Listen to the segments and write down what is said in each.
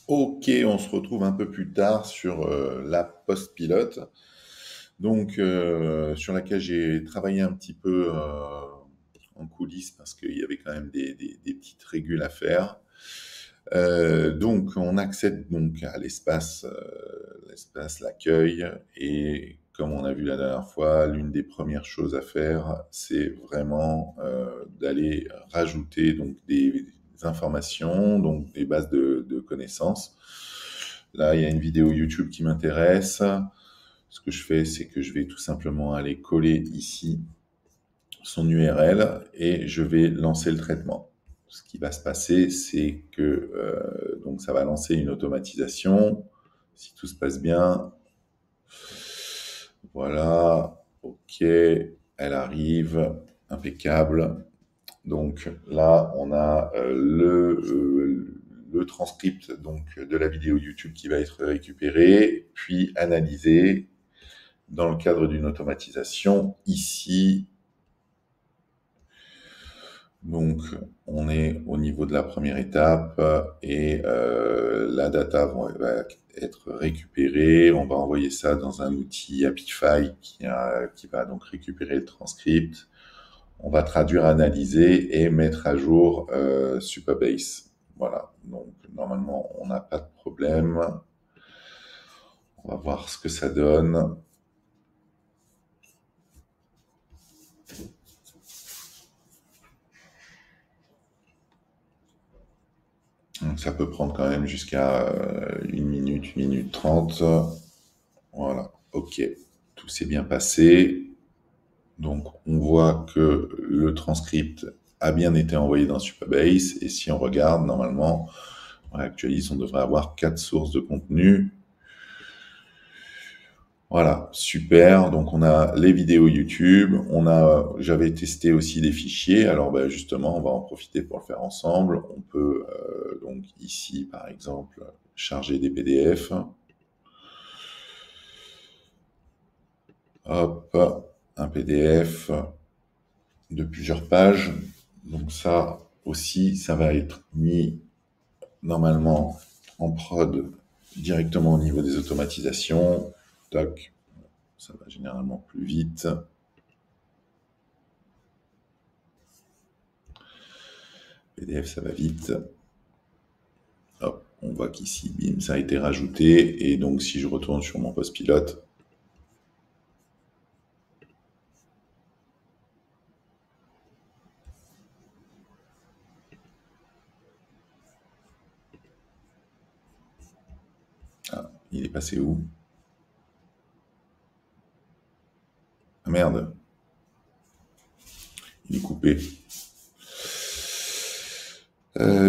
Ok, on se retrouve un peu plus tard sur la post-pilote, donc sur laquelle j'ai travaillé un petit peu en coulisses parce qu'il y avait quand même des petites régules à faire. Donc on accède donc à l'espace, l'accueil, et comme on a vu la dernière fois, l'une des premières choses à faire, c'est vraiment d'aller rajouter donc des informations, donc des bases de connaissances. Là, il y a une vidéo YouTube qui m'intéresse. Ce que je fais, c'est que je vais tout simplement aller coller ici son URL et je vais lancer le traitement. Ce qui va se passer, c'est que donc ça va lancer une automatisation. Si tout se passe bien, voilà, ok, elle arrive, impeccable. Donc là, on a le transcript donc, de la vidéo YouTube qui va être récupéré, puis analysé dans le cadre d'une automatisation ici. Donc, on est au niveau de la première étape et la data va être récupérée. On va envoyer ça dans un outil Apify qui va donc récupérer le transcript. On va traduire, analyser et mettre à jour Supabase. Voilà, donc normalement, on n'a pas de problème. On va voir ce que ça donne. Donc, ça peut prendre quand même jusqu'à 1 minute 30. Voilà, ok, tout s'est bien passé. Donc, on voit que le transcript a bien été envoyé dans Supabase. Et si on regarde, normalement, on actualise, on devrait avoir 4 sources de contenu. Voilà, super. Donc, on a les vidéos YouTube. J'avais testé aussi des fichiers. Alors, ben, justement, on va en profiter pour le faire ensemble. On peut, donc, ici, par exemple, charger des PDF. Hop, un PDF de plusieurs pages. Donc ça aussi, ça va être mis normalement en prod directement au niveau des automatisations. Tac, ça va généralement plus vite. PDF, ça va vite. Hop, on voit qu'ici, bim, ça a été rajouté. Et donc, si je retourne sur mon post pilote, ah, il est passé où? Ah merde, il est coupé.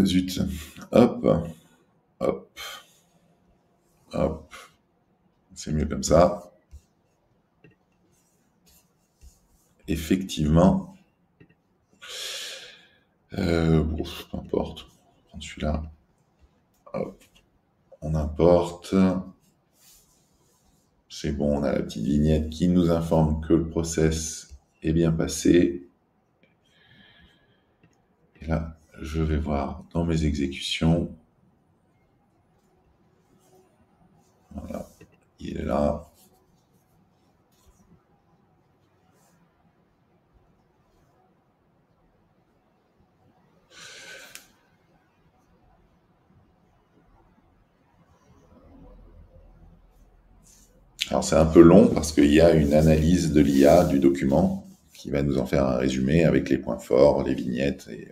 Zut. Hop, hop, hop. C'est mieux comme ça. Effectivement. Bon, peu importe. On va prendre celui-là. Hop. On importe. C'est bon, on a la petite vignette qui nous informe que le process est bien passé. Et là, je vais voir dans mes exécutions. Voilà, il est là. Alors c'est un peu long parce qu'il y a une analyse de l'IA du document qui va nous en faire un résumé avec les points forts, les vignettes et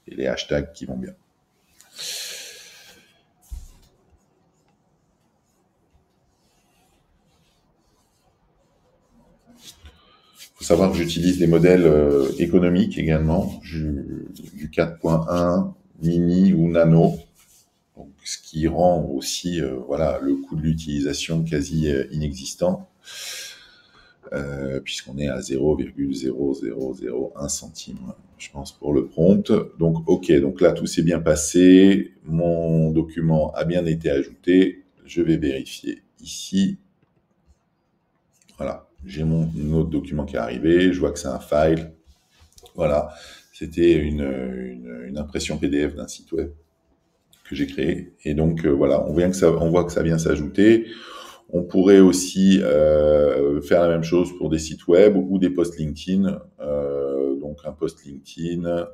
les hashtags qui vont bien. Il faut savoir que j'utilise des modèles économiques également, du 4.1 mini ou nano, donc, ce qui rend aussi voilà, le coût de l'utilisation quasi inexistant, puisqu'on est à 0,0001 centime, je pense, pour le prompt. Donc, ok, donc là, tout s'est bien passé, mon document a bien été ajouté, je vais vérifier ici. Voilà, j'ai mon autre document qui est arrivé, je vois que c'est un file. Voilà, c'était une impression PDF d'un site web. que j'ai créé. Et donc, voilà, on voit que ça vient s'ajouter. On pourrait aussi faire la même chose pour des sites web ou des posts LinkedIn. Donc, un post LinkedIn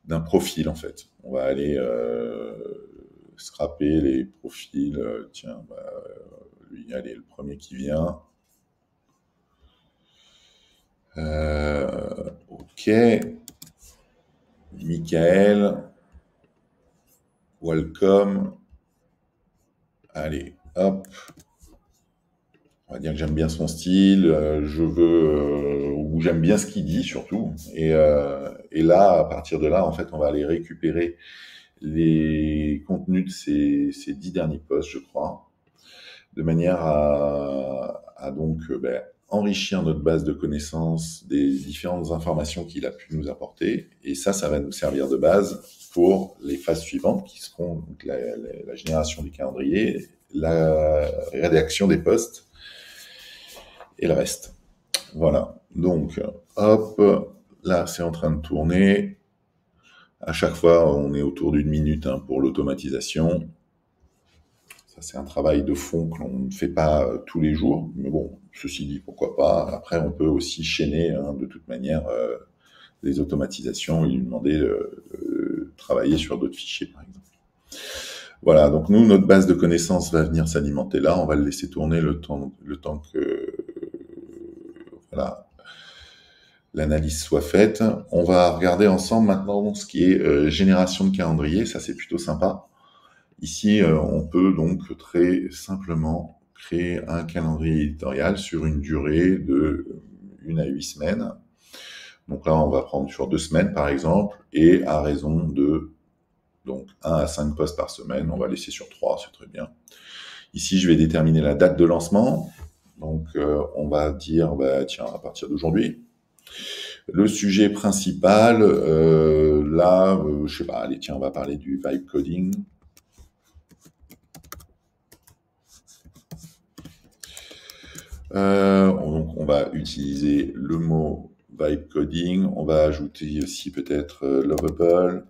d'un profil, en fait. On va aller scraper les profils. Tiens, lui, allez, le premier qui vient. Ok. Michael. Welcome. Allez, hop. On va dire que j'aime bien son style, ou j'aime bien ce qu'il dit surtout. Et là, à partir de là, en fait, on va aller récupérer les contenus de ces 10 derniers posts, je crois, de manière à donc enrichir notre base de connaissances des différentes informations qu'il a pu nous apporter. Et ça va nous servir de base pour les phases suivantes, qui seront donc la génération du calendrier, la rédaction des posts, et le reste. Voilà. Donc, hop, là, c'est en train de tourner. À chaque fois, on est autour d'une minute pour l'automatisation. Ça, c'est un travail de fond que l'on ne fait pas tous les jours. Mais bon, ceci dit, pourquoi pas. Après, on peut aussi chaîner, de toute manière, les automatisations et lui demander de travailler sur d'autres fichiers, par exemple. Voilà, donc nous, notre base de connaissances va venir s'alimenter là. On va le laisser tourner le temps que voilà, l'analyse soit faite. On va regarder ensemble maintenant ce qui est génération de calendrier. Ça, c'est plutôt sympa. Ici, on peut donc très simplement créer un calendrier éditorial sur une durée de 1 à 8 semaines. Donc là, on va prendre sur 2 semaines, par exemple, et à raison de donc 1 à 5 posts par semaine. On va laisser sur 3, c'est très bien. Ici, je vais déterminer la date de lancement. Donc, on va dire, tiens, à partir d'aujourd'hui. Le sujet principal, je sais pas, allez, tiens, on va parler du vibe coding. Donc, on va utiliser le mot vibe coding. On va ajouter aussi peut-être lovable.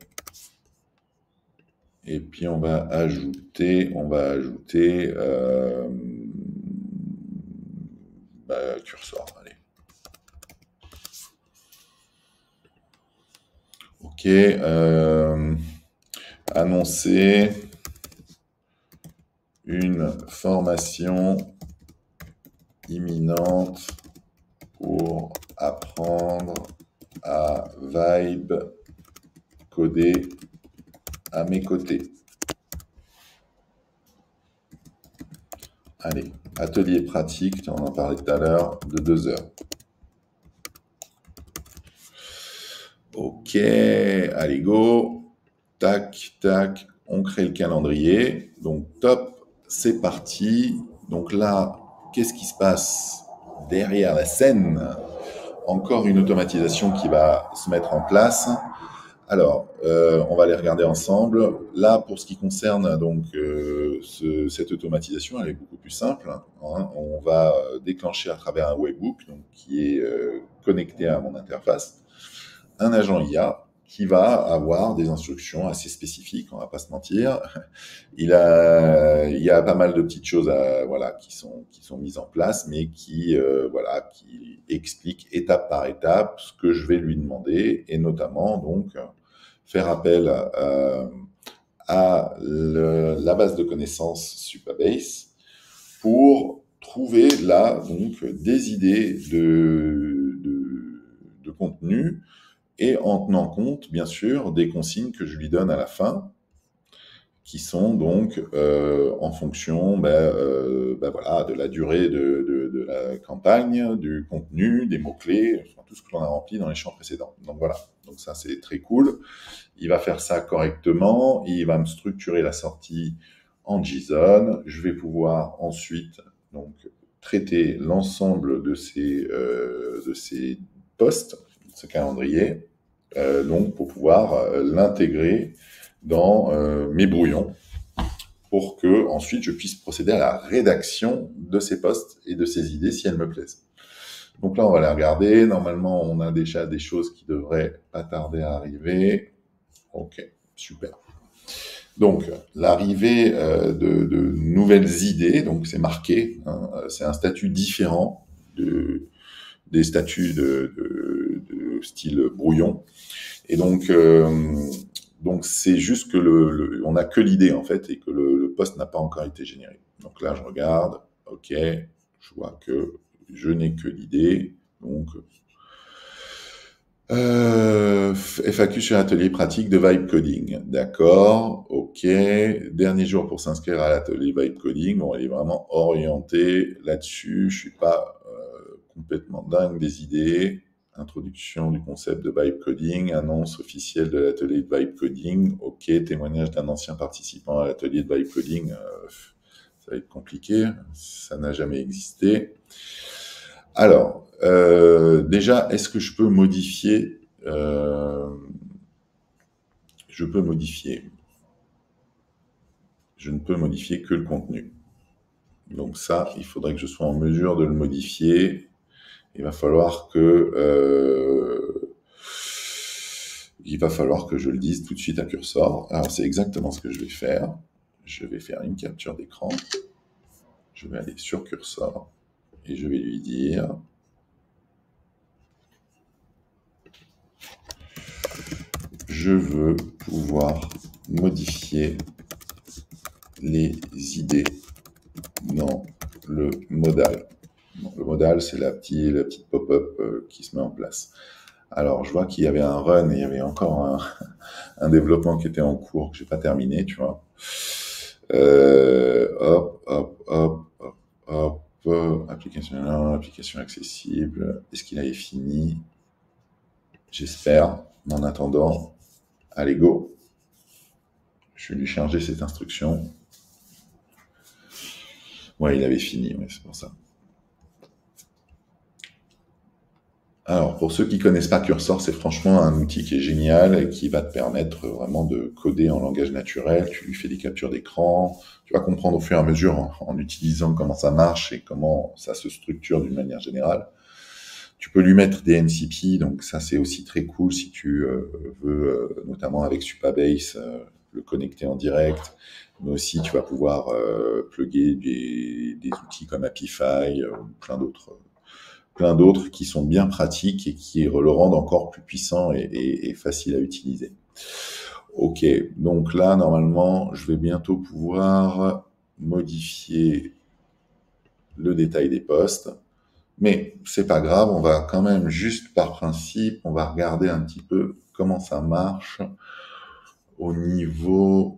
Et puis, on va ajouter cursor, allez. Ok, annoncer une formation imminente pour apprendre à vibe coder à mes côtés. Allez, atelier pratique, on en parlait tout à l'heure, de 2 heures. Ok, allez, go. Tac, tac, on crée le calendrier. Donc, top, c'est parti. Donc là, qu'est-ce qui se passe derrière la scène? Encore une automatisation qui va se mettre en place. Alors, on va les regarder ensemble. Là, pour ce qui concerne donc cette automatisation, elle est beaucoup plus simple. On va déclencher à travers un webhook donc, qui est connecté à mon interface un agent IA qui va avoir des instructions assez spécifiques, on va pas se mentir. Il y a pas mal de petites choses qui sont mises en place, mais qui expliquent étape par étape ce que je vais lui demander, et notamment donc faire appel à la base de connaissances Supabase pour trouver là donc des idées de contenu, et en tenant compte, bien sûr, des consignes que je lui donne à la fin, qui sont donc en fonction de la durée de la campagne, du contenu, des mots-clés, enfin, tout ce que l'on a rempli dans les champs précédents. Donc voilà, donc ça c'est très cool. Il va faire ça correctement, il va me structurer la sortie en JSON. Je vais pouvoir ensuite donc traiter l'ensemble de ces posts, ce calendrier, donc pour pouvoir l'intégrer dans mes brouillons, pour que ensuite je puisse procéder à la rédaction de ces posts et de ces idées si elles me plaisent. Donc là, on va les regarder. Normalement, on a déjà des choses qui devraient pas tarder à arriver. Ok, super. Donc, l'arrivée de nouvelles idées, donc c'est marqué, hein, c'est un statut différent des statuts de style brouillon. Et donc c'est juste que on n'a que l'idée en fait et que le poste n'a pas encore été généré. Donc là, je regarde, ok, je vois que je n'ai que l'idée. Donc FAQ sur l'atelier pratique de Vibe Coding. D'accord, ok. Dernier jour pour s'inscrire à l'atelier Vibe Coding. Bon, elle est vraiment orientée là-dessus. Je suis pas complètement dingue des idées. Introduction du concept de Vibe Coding, annonce officielle de l'atelier de Vibe Coding. Ok, témoignage d'un ancien participant à l'atelier de Vibe Coding. Ça va être compliqué. Ça n'a jamais existé. Alors, déjà, est-ce que je peux modifier Je peux modifier. Je ne peux modifier que le contenu. Donc ça, il faudrait que je sois en mesure de le modifier. Il va falloir que je le dise tout de suite à Cursor. Alors, c'est exactement ce que je vais faire. Je vais faire une capture d'écran. Je vais aller sur Cursor et je vais lui dire... Je veux pouvoir modifier les idées dans le modal. Donc, le modal, c'est la petite pop-up qui se met en place. Alors, je vois qu'il y avait un run et il y avait encore un développement qui était en cours que j'ai pas terminé, tu vois. Hop, application accessible. Est-ce qu'il avait fini? J'espère. En attendant, allez, go. Je vais lui charger cette instruction. Ouais, il avait fini, ouais, c'est pour ça. Alors, pour ceux qui connaissent pas Cursor, c'est franchement un outil qui est génial et qui va te permettre vraiment de coder en langage naturel. Tu lui fais des captures d'écran. Tu vas comprendre au fur et à mesure en utilisant comment ça marche et comment ça se structure d'une manière générale. Tu peux lui mettre des MCP, donc ça c'est aussi très cool si tu veux, notamment avec Supabase, le connecter en direct. Mais aussi, tu vas pouvoir plugger des outils comme Apify ou plein d'autres qui sont bien pratiques et qui le rendent encore plus puissant et facile à utiliser. Ok, donc là, normalement, je vais bientôt pouvoir modifier le détail des postes. Mais c'est pas grave, on va quand même, juste par principe, on va regarder un petit peu comment ça marche au niveau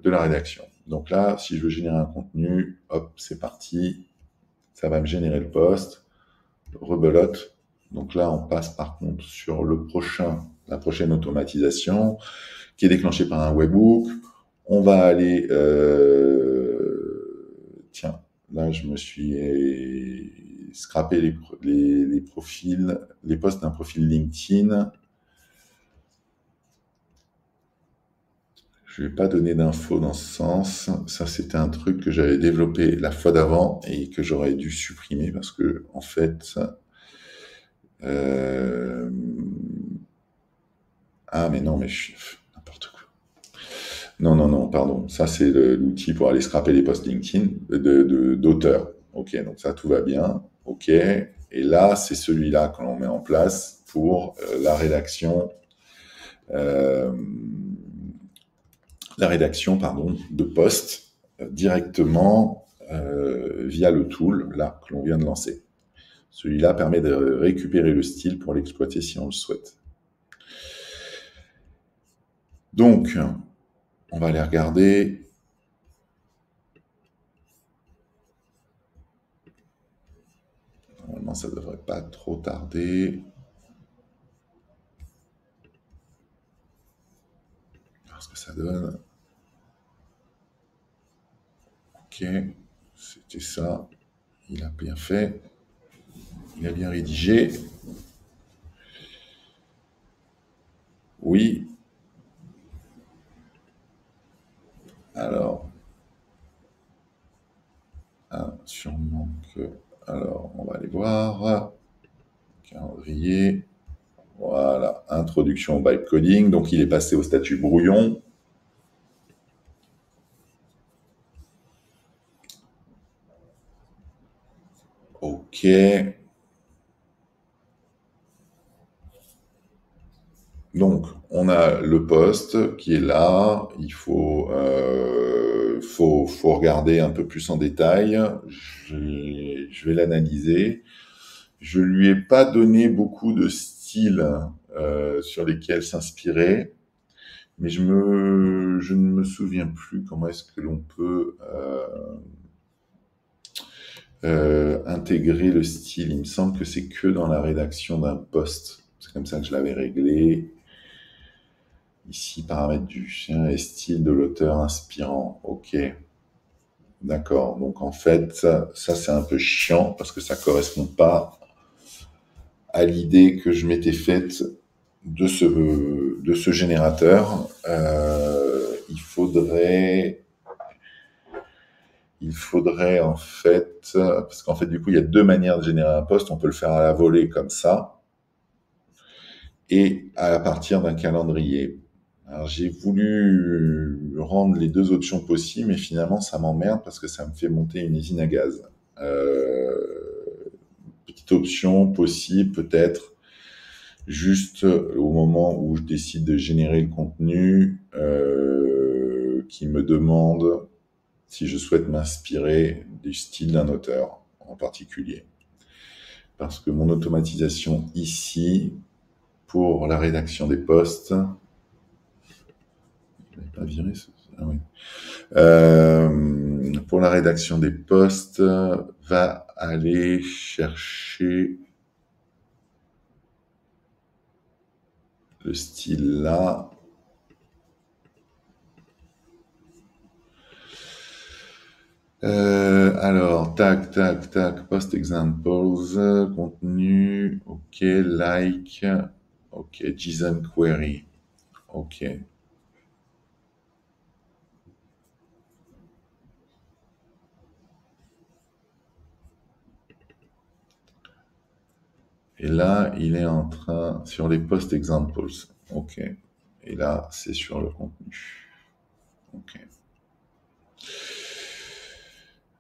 de la rédaction. Donc là, si je veux générer un contenu, hop, c'est parti. Ça va me générer le post. Rebelote. Donc là, on passe par contre sur la prochaine automatisation qui est déclenchée par un webhook. On va aller... tiens, là, je me suis scrappé les profils, les posts d'un profil LinkedIn. Je ne vais pas donner d'infos dans ce sens. Ça, c'était un truc que j'avais développé la fois d'avant et que j'aurais dû supprimer parce que, en fait, ah, mais non, mais je suis n'importe quoi. Non, pardon. Ça, c'est l'outil pour aller scraper les posts LinkedIn d'auteur. Ok, donc ça, tout va bien. Ok. Et là, c'est celui-là que l'on met en place pour la rédaction de posts directement via le tool là que l'on vient de lancer. Celui-là permet de récupérer le style pour l'exploiter si on le souhaite. Donc, on va aller regarder. Normalement, ça ne devrait pas trop tarder. voir ce que ça donne. Ok, c'était ça. Il a bien fait. Il a bien rédigé. Oui. Alors, sûrement que... Alors, on va aller voir. Calendrier. Voilà, introduction au Vibe Coding. Donc, il est passé au statut brouillon. Ok. Donc, on a le poste qui est là. Il faut regarder un peu plus en détail. Je vais l'analyser. Je lui ai pas donné beaucoup de styles sur lesquels s'inspirer, mais je ne me souviens plus comment est-ce que l'on peut intégrer le style. Il me semble que c'est que dans la rédaction d'un post. C'est comme ça que je l'avais réglé. Ici, paramètres du chien et style de l'auteur inspirant. Ok, d'accord. Donc en fait, ça c'est un peu chiant parce que ça correspond pas à l'idée que je m'étais faite de ce générateur. Il faudrait en fait, parce qu'en fait du coup il y a deux manières de générer un post. On peut le faire à la volée comme ça et à partir d'un calendrier. Alors, j'ai voulu rendre les deux options possibles, mais finalement, ça m'emmerde parce que ça me fait monter une usine à gaz. Euh, Petite option possible, peut-être, juste au moment où je décide de générer le contenu, qui me demande si je souhaite m'inspirer du style d'un auteur en particulier. Parce que mon automatisation ici, pour la rédaction des posts, je n'avais pas viré ce... Ah oui. Pour la rédaction des posts, va aller chercher le style là. Alors, tac, tac, tac, post examples, contenu, ok, like, ok, JSON query, ok. Et là, il est en train, sur les post examples, ok. Et là, c'est sur le contenu, ok.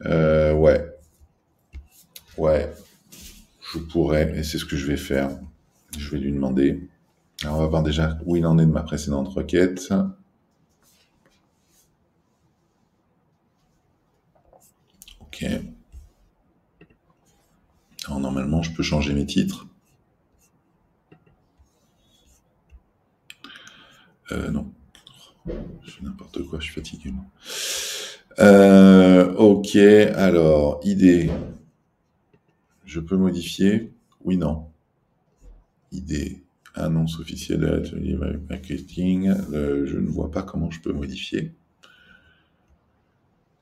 Ouais, ouais, je pourrais, et c'est ce que je vais faire. Je vais lui demander. Alors, on va voir déjà où il en est de ma précédente requête. Ok. Alors, normalement, je peux changer mes titres. Non. Je fais n'importe quoi, je suis fatigué. Ok, alors, idée. Je peux modifier? Oui, non. Idée. Annonce officielle de l'atelier marketing. Je ne vois pas comment je peux modifier.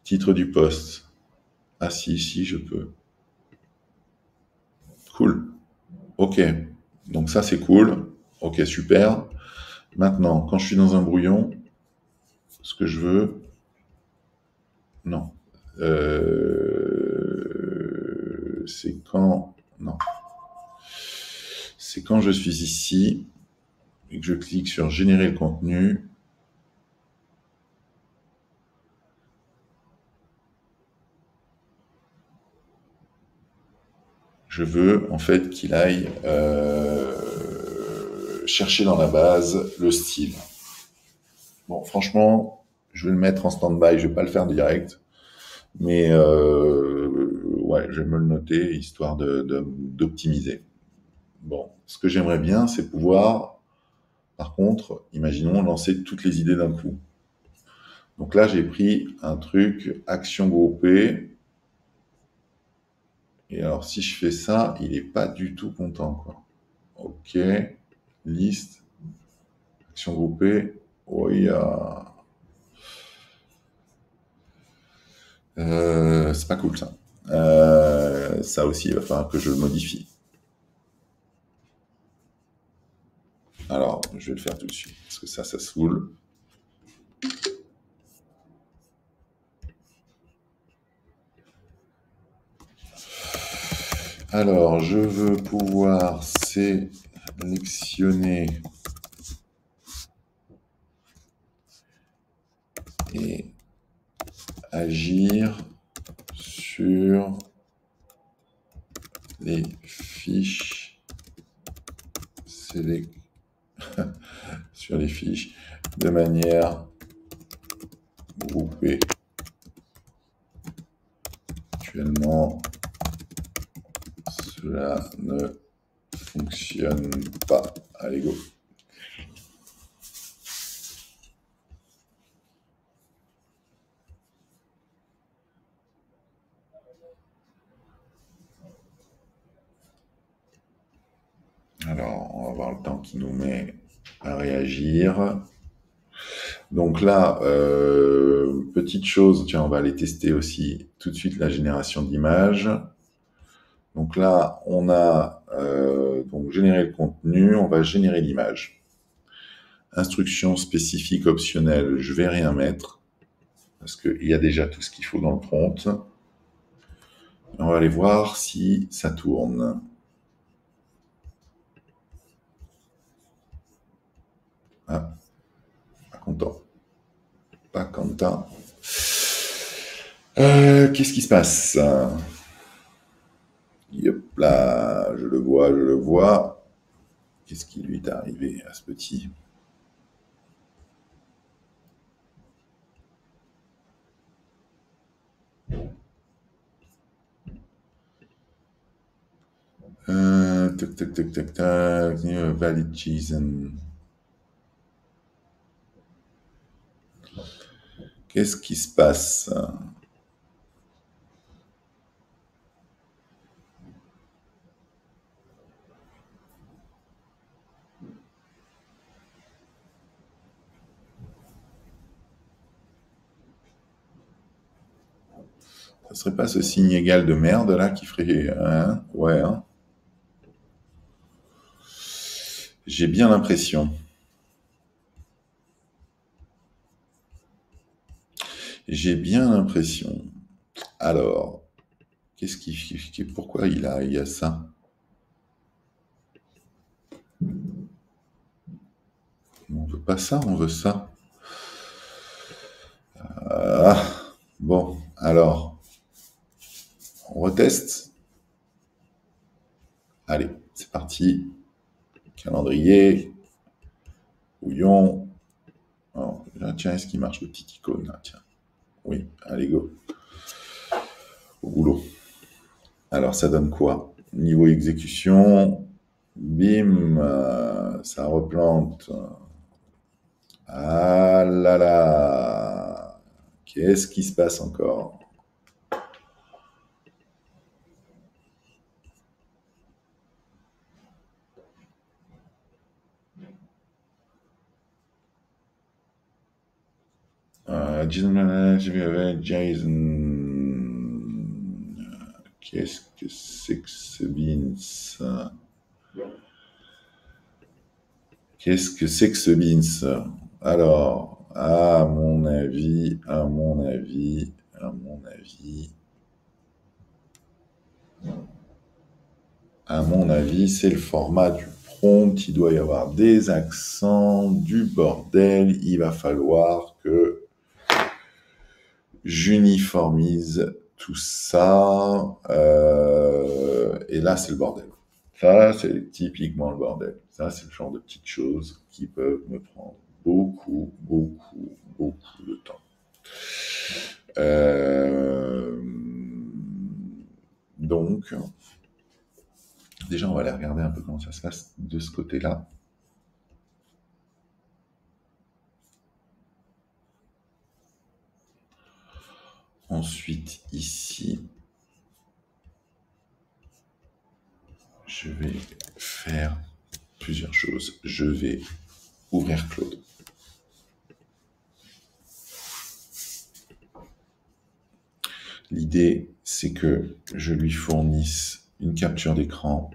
Titre du poste. Ah si, si, je peux. Cool. Ok. Donc ça, c'est cool. Ok, super. Maintenant, quand je suis dans un brouillon, ce que je veux, non. C'est quand, non. C'est quand je suis ici et que je clique sur générer le contenu. Je veux en fait qu'il aille chercher dans la base le style. Bon, franchement, je vais le mettre en stand-by, je vais pas le faire direct, mais ouais, je vais me le noter histoire d'optimiser. Bon, ce que j'aimerais bien, c'est pouvoir, par contre, imaginons lancer toutes les idées d'un coup. Donc là, j'ai pris un truc action groupée. Et alors, si je fais ça, il n'est pas du tout content, quoi. Ok, liste, action groupée. Oh, il y a... c'est pas cool, ça. Ça aussi, il va falloir que je le modifie. Alors, je vais le faire tout de suite, parce que ça saoule. Alors, je veux pouvoir sélectionner et agir sur les fiches sur les fiches de manière groupée. Actuellement, cela ne fonctionne pas. Allez, go. Alors, on va voir le temps qui nous met à réagir. Donc là, petite chose, tiens, on va aller tester aussi tout de suite la génération d'images. Donc là, on a donc généré le contenu, on va générer l'image. Instructions spécifiques optionnelles, je vais rien mettre, parce qu'il y a déjà tout ce qu'il faut dans le prompt. On va aller voir si ça tourne. Ah, pas content. Pas content. Qu'est-ce qui se passe? Yep, là, je le vois, je le vois. Qu'est-ce qui lui est arrivé à ce petit? Tac, tac, tac, tac, tac. Valid JSON. Qu'est-ce qui se passe? Ça serait pas ce signe égal de merde là qui ferait... Hein? Ouais, hein? J'ai bien l'impression. J'ai bien l'impression. Alors, qu'est-ce qui... Pourquoi il y a ça? On veut pas ça, on veut ça. Bon, alors, on reteste. Allez, c'est parti. Calendrier. Bouillon. Alors, tiens, est-ce qu'il marche le petit icône là? Tiens. Oui, allez, go. Au boulot. Alors, ça donne quoi? Niveau exécution. Bim, ça replante. Ah là là. Qu'est-ce qui se passe encore? Jason. Qu'est-ce que c'est que ce beans? Qu'est-ce que c'est que ce beans? Alors, à mon avis, c'est le format du prompt. Il doit y avoir des accents, du bordel. Il va falloir que j'uniformise tout ça. Et là, c'est le bordel. Ça, c'est typiquement le bordel. Ça, c'est le genre de petites choses qui peuvent me prendre beaucoup de temps. Donc, déjà, on va aller regarder un peu comment ça se passe de ce côté-là. Ensuite, ici, je vais faire plusieurs choses. Je vais ouvrir Claude. L'idée, c'est que je lui fournisse une capture d'écran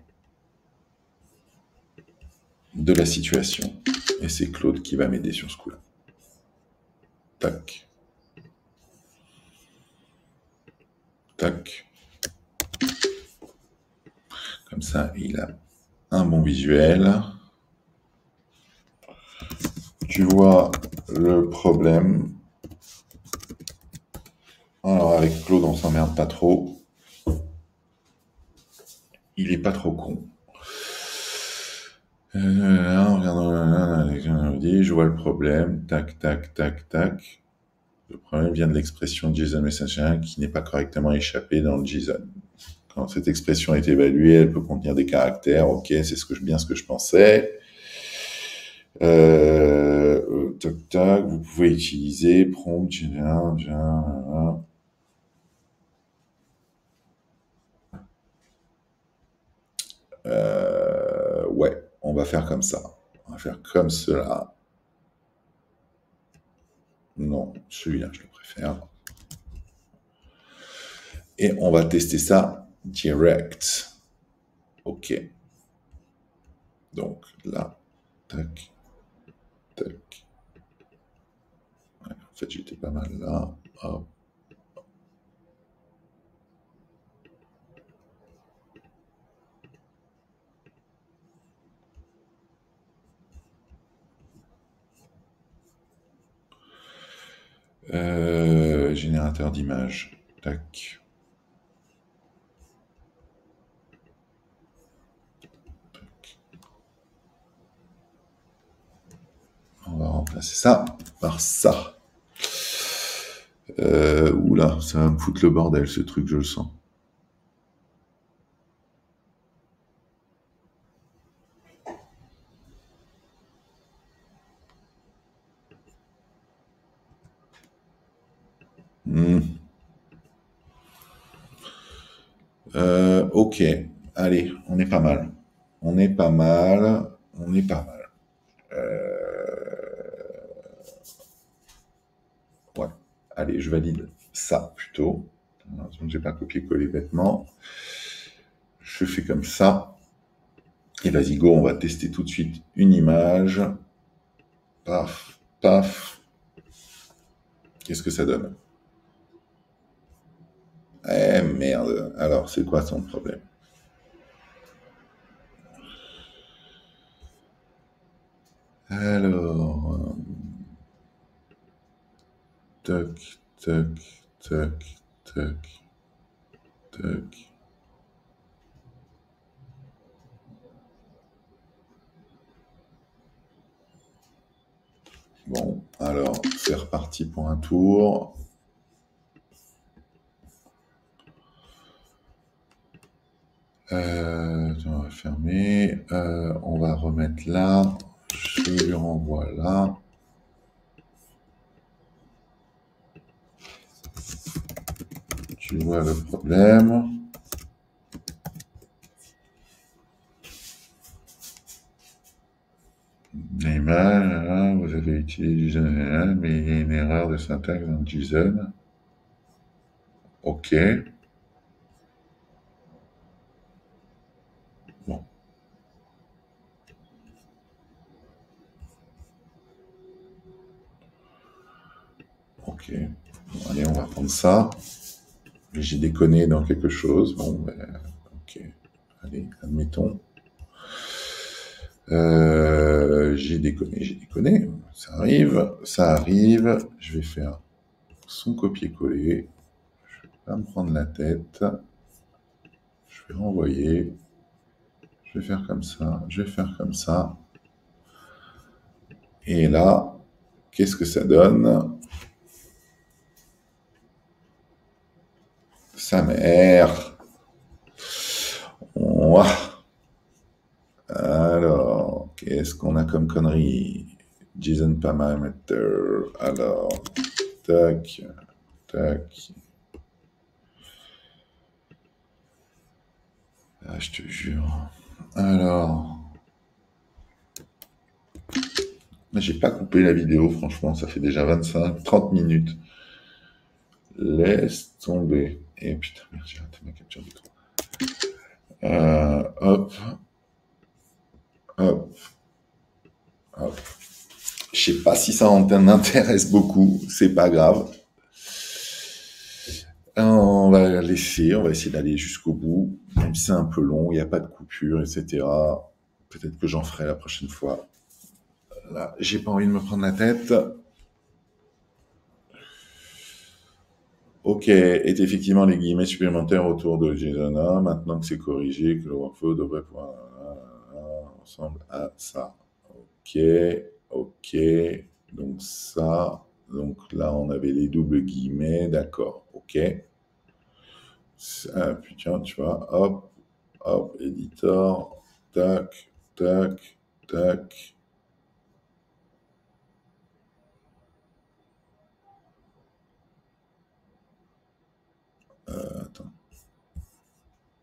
de la situation. Et c'est Claude qui va m'aider sur ce coup-là. Tac. Tac. Comme ça, il a un bon visuel. Tu vois le problème. Alors, avec Claude, on s'emmerde pas trop. il est pas trop con. Je vois le problème. Tac, tac, tac, tac. Le problème vient de l'expression JSON Messenger qui n'est pas correctement échappée dans le JSON. Quand cette expression est évaluée, elle peut contenir des caractères. Ok, c'est bien ce que je pensais. Tac, tac. Vous pouvez utiliser prompt. Ouais, on va faire comme ça. On va faire comme cela. Non, celui-là, je le préfère. Et on va tester ça direct. OK. Donc là, tac, tac. Ouais, en fait, j'étais pas mal là. Hop. Générateur d'image. Tac. On va remplacer ça par ça. Oula, ça va me foutre le bordel, ce truc, je le sens. Ok, allez, on est pas mal. On est pas mal. On est pas mal. Ouais, allez, je valide ça plutôt. Donc, j'ai pas copié-collé bêtement. Je fais comme ça. Et vas-y, go, on va tester tout de suite une image. Paf, paf. Qu'est-ce que ça donne? Eh merde. Alors, c'est quoi son problème? Alors, tac, tac, tac, tac, tac. Bon, alors, c'est reparti pour un tour. On va fermer. On va remettre là. Je lui renvoie là. Tu vois le problème. L'image, vous avez utilisé JSON, mais il y a une erreur de syntaxe dans JSON. OK. Bon. OK. Bon, allez, on va prendre ça. J'ai déconné dans quelque chose. Bon, ben, OK. Allez, admettons. J'ai déconné. Ça arrive, ça arrive. Je vais faire son copier-coller. Je vais pas me prendre la tête. Je vais renvoyer. Je vais faire comme ça. Je vais faire comme ça. Et là, qu'est-ce que ça donne? Sa mère. Ouah. Alors, qu'est-ce qu'on a comme connerie? JSON parameter. Alors, tac, tac. Ah, je te jure. Alors, j'ai pas coupé la vidéo, franchement, ça fait déjà 25-30 minutes. Laisse tomber. Et putain, merde, j'ai raté ma capture d'écran. Hop. Hop. Hop. Je sais pas si ça en intéresse beaucoup, c'est pas grave. On va laisser, on va essayer d'aller jusqu'au bout, même si c'est un peu long, il n'y a pas de coupure, etc. Peut-être que j'en ferai la prochaine fois. Là, j'ai pas envie de me prendre la tête. OK, est effectivement les guillemets supplémentaires autour de JSON. Maintenant que c'est corrigé, que le workflow devrait pouvoir ressemble à ça. OK, OK. Donc ça, donc là on avait les doubles guillemets, d'accord. OK. Puis tiens, tu vois, hop, hop, éditeur, tac, tac, tac. Attends.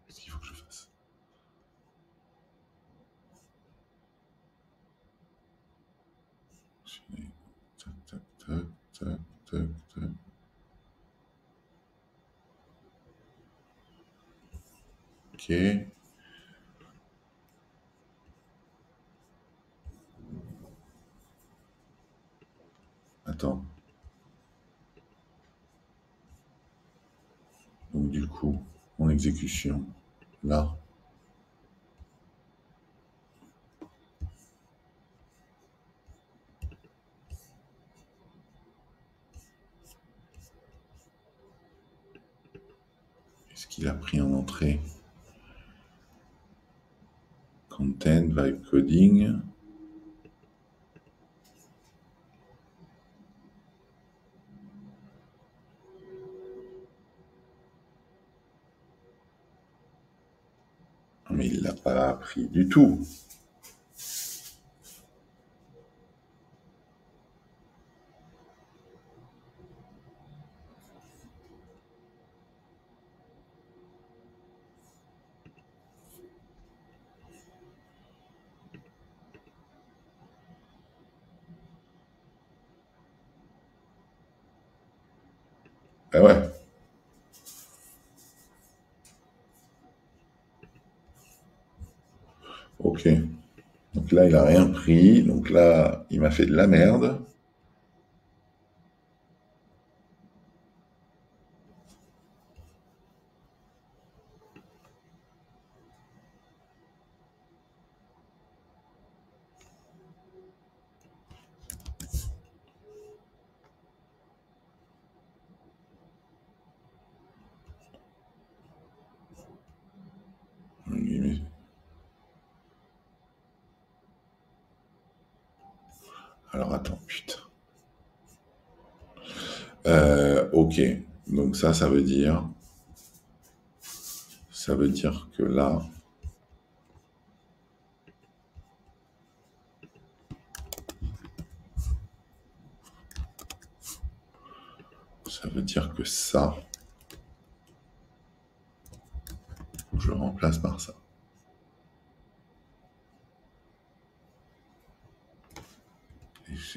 Qu'est-ce qu'il faut que je fasse? Tac, tac, tac, tac, tac, tac. OK. Attends. Donc du coup, en exécution, là. Est-ce qu'il a pris en entrée? Content, vibe coding. Mais il l'a pas pris du tout. Ah ouais. Ok. Donc là, il a rien pris. Donc là, il m'a fait de la merde. Alors attends, putain. Ok. Donc ça veut dire. Ça veut dire que là. Ça veut dire que ça. Je le remplace par ça.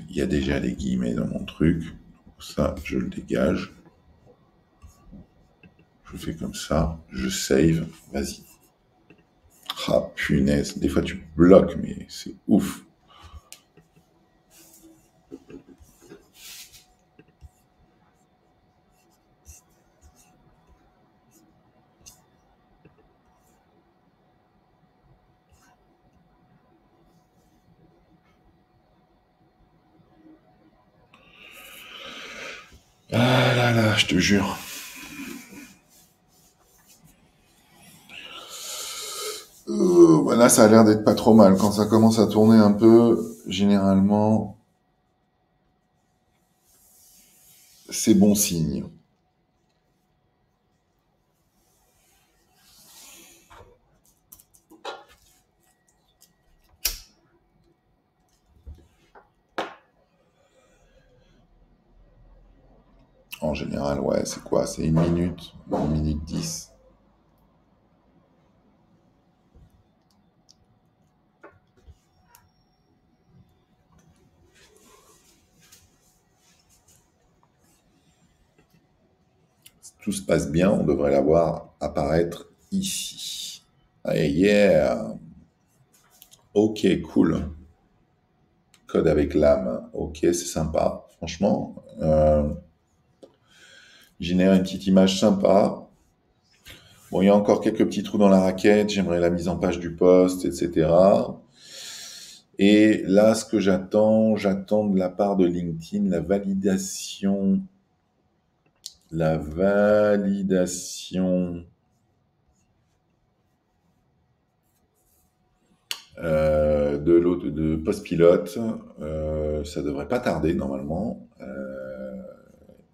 Il y a déjà les guillemets dans mon truc. Donc ça, je le dégage. Je fais comme ça. Je save. Vas-y. Ah, punaise. Des fois, tu bloques, mais c'est ouf. Ah là là, je te jure. Voilà, ça a l'air d'être pas trop mal. Quand ça commence à tourner un peu, généralement, c'est bon signe. En général, ouais, c'est quoi? C'est 1 minute, 1 minute 10. Si tout se passe bien, on devrait la voir apparaître ici. Allez, yeah! Ok, cool. Code avec l'âme. Ok, c'est sympa, franchement. Génère une petite image sympa. Bon, il y a encore quelques petits trous dans la raquette. J'aimerais la mise en page du poste, etc. Et là, ce que j'attends de la part de LinkedIn, la validation la validation de post-pilote, ça devrait pas tarder normalement.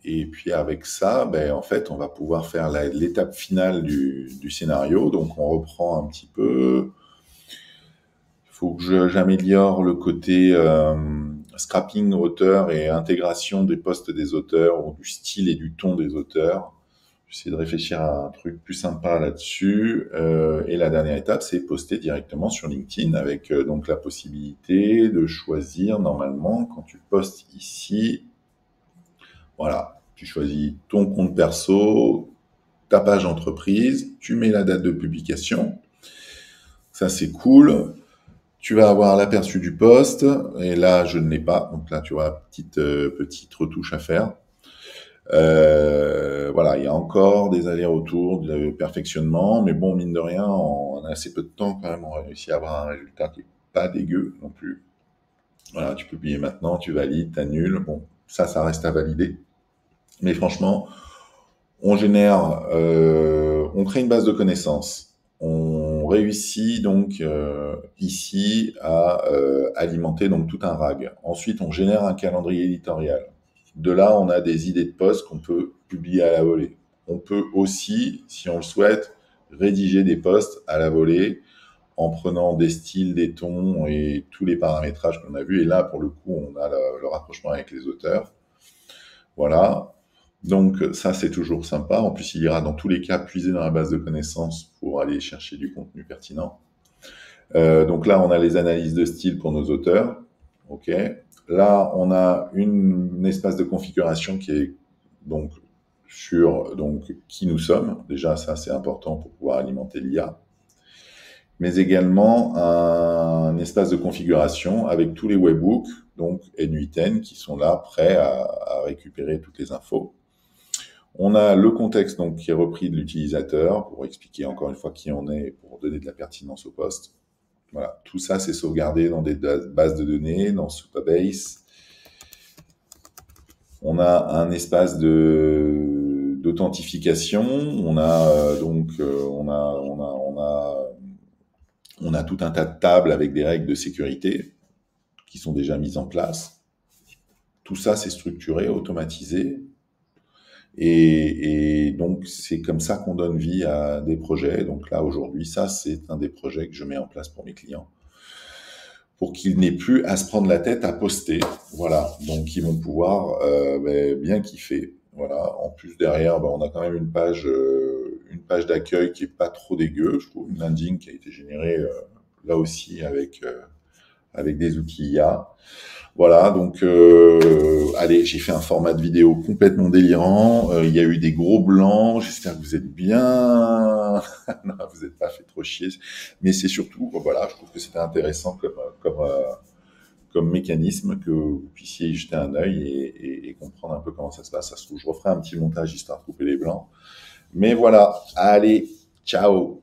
Et puis avec ça, ben, en fait, on va pouvoir faire l'étape finale du scénario. Donc on reprend un petit peu. Il faut que j'améliore le côté scrapping auteur et intégration des postes des auteurs, ou du style et du ton des auteurs. J'essaie de réfléchir à un truc plus sympa là-dessus. Et la dernière étape, c'est poster directement sur LinkedIn avec donc la possibilité de choisir normalement quand tu postes ici. Voilà, tu choisis ton compte perso, ta page entreprise, tu mets la date de publication. Ça, c'est cool. Tu vas avoir l'aperçu du poste. Et là, je ne l'ai pas. Donc là, tu vois, petite retouche à faire. Voilà, il y a encore des allers-retours, de perfectionnement, mais bon, mine de rien, en assez peu de temps, quand même, on réussit à avoir un résultat qui est pas dégueu non plus. Voilà, tu peux payer maintenant, tu valides, t'annules. Bon, ça reste à valider. Mais franchement, on crée une base de connaissances. On réussit donc ici à alimenter donc tout un RAG. Ensuite, on génère un calendrier éditorial. De là, on a des idées de posts qu'on peut publier à la volée. On peut aussi, si on le souhaite, rédiger des posts à la volée en prenant des styles, des tons et tous les paramétrages qu'on a vus. Et là, pour le coup, on a le rapprochement avec les auteurs. Voilà. Donc ça, c'est toujours sympa. En plus, il ira dans tous les cas puiser dans la base de connaissances pour aller chercher du contenu pertinent. Donc là, on a les analyses de style pour nos auteurs. OK. Là, on a un espace de configuration qui est donc sur qui nous sommes. Déjà, ça, c'est important pour pouvoir alimenter l'IA. Mais également un espace de configuration avec tous les webhooks, donc N8N, qui sont là, prêts à récupérer toutes les infos. On a le contexte donc qui est repris de l'utilisateur pour expliquer encore une fois qui on est et pour donner de la pertinence au poste. Voilà, tout ça c'est sauvegardé dans des bases de données, dans Supabase. On a un espace d'authentification. On a on a tout un tas de tables avec des règles de sécurité qui sont déjà mises en place. Tout ça c'est structuré, automatisé. Et donc, c'est comme ça qu'on donne vie à des projets. Donc là, aujourd'hui, ça, c'est un des projets que je mets en place pour mes clients pour qu'ils n'aient plus à se prendre la tête à poster. Voilà. Donc, ils vont pouvoir bien kiffer. Voilà. En plus, derrière, on a quand même une page d'accueil qui est pas trop dégueu, je trouve. Une landing qui a été générée là aussi avec des outils IA. Voilà, donc allez, j'ai fait un format de vidéo complètement délirant. Il y a eu des gros blancs. J'espère que vous êtes bien. Non, vous n'êtes pas fait trop chier. Mais c'est surtout, voilà, je trouve que c'était intéressant comme mécanisme que vous puissiez y jeter un œil et comprendre un peu comment ça se passe. Ça se trouve, je referai un petit montage histoire de couper les blancs. Mais voilà, allez, ciao.